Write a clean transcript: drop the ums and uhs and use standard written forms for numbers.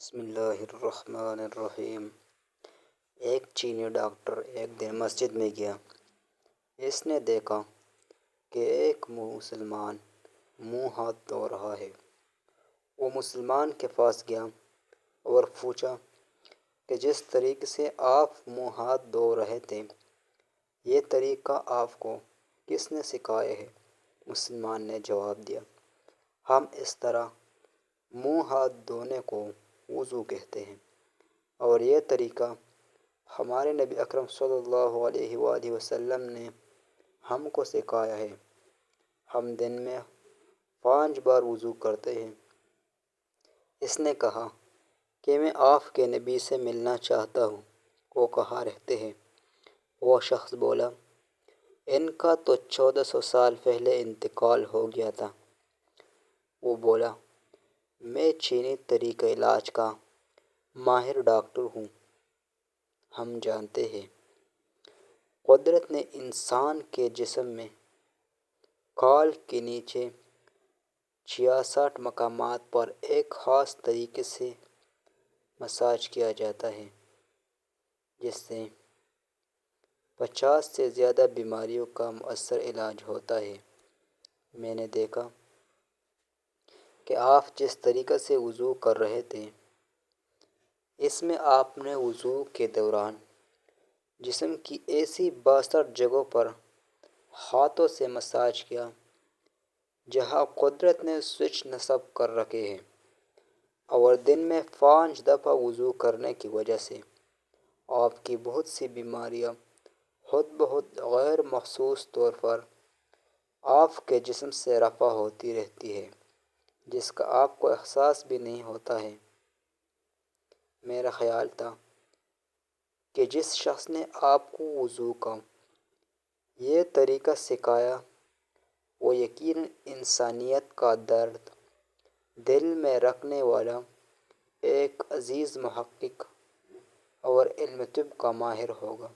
بسم اللہ الرحمن الرحیم۔ ایک چینی ڈاکٹر ایک دن مسجد میں گیا۔ اس نے دیکھا کہ ایک مسلمان منہ ہاتھ دھو رہا ہے۔ وہ مسلمان کے پاس گیا اور پوچھا کہ جس طریقے سے آپ منہ ہاتھ دھو رہے تھے، یہ طریقہ آپ کو کس نے سکھایا ہے؟ مسلمان نے جواب دیا، ہم اس طرح منہ ہاتھ دھونے کو وضو کہتے ہیں، اور یہ طریقہ ہمارے نبی اکرم صلی اللہ علیہ وآلہ وسلم نے ہم کو سکھایا ہے۔ ہم دن میں 5 بار وضو کرتے ہیں۔ اس نے کہا کہ میں آپ کے نبی سے ملنا چاہتا ہوں، وہ کہاں رہتے ہیں؟ وہ شخص بولا، ان کا تو 1400 سال پہلے انتقال ہو گیا تھا۔ وہ بولا، میں چینی طریقہ علاج کا ماہر ڈاکٹر ہوں۔ ہم جانتے ہیں قدرت نے انسان کے جسم میں کھال کے نیچے 66 مقامات پر ایک خاص طریقے سے مساج کیا جاتا ہے، جس سے 50 سے زیادہ بیماریوں کا مؤثر علاج ہوتا ہے۔ میں نے دیکھا کہ آپ جس طریقے سے وضو کر رہے تھے، اس میں آپ نے وضو کے دوران جسم کی ایسی 62 جگہوں پر ہاتھوں سے مساج کیا جہاں قدرت نے سوئچ نصب کر رکھے ہیں، اور دن میں 5 دفعہ وضو کرنے کی وجہ سے آپ کی بہت سی بیماریاں خود بخود غیر محسوس طور پر آپ کے جسم سے رفع ہوتی رہتی ہے، جس کا آپ کو احساس بھی نہیں ہوتا ہے۔ میرا خیال تھا کہ جس شخص نے آپ کو وضو کا یہ طریقہ سکھایا، وہ یقیناً انسانیت کا درد دل میں رکھنے والا ایک عزیز محقق اور علم طب کا ماہر ہوگا۔